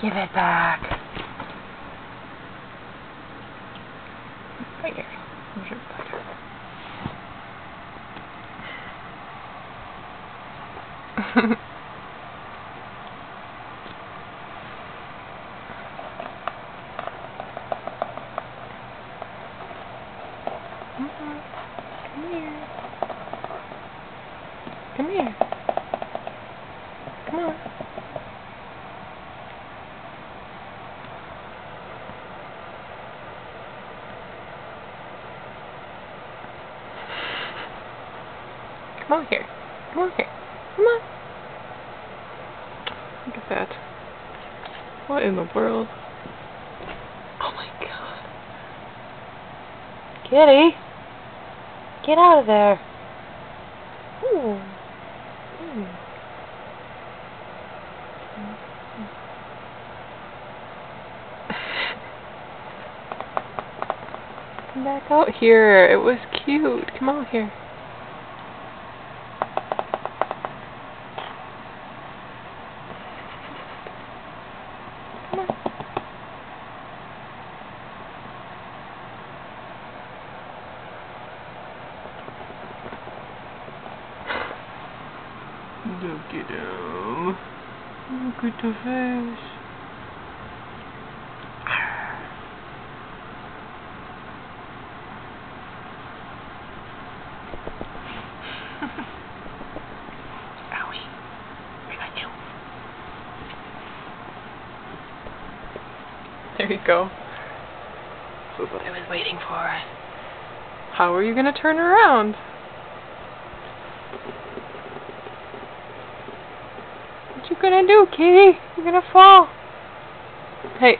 Give it back. Right here. Where's your spider? Come here. Come here. Come on. Come on here. Come on here. Come on. Look at that. What in the world? Oh my god. Kitty! Get out of there. Ooh. Ooh. Come back out here. It was cute. Come out here. Come on. Look at him. Look at the face. Owie. I got you. There you go. This is what I was waiting for. How are you going to turn around? What you gonna do, kitty? You're gonna fall. Hey.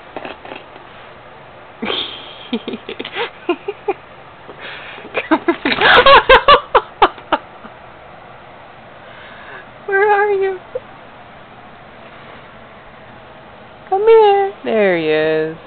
Where are you? Come here. There he is.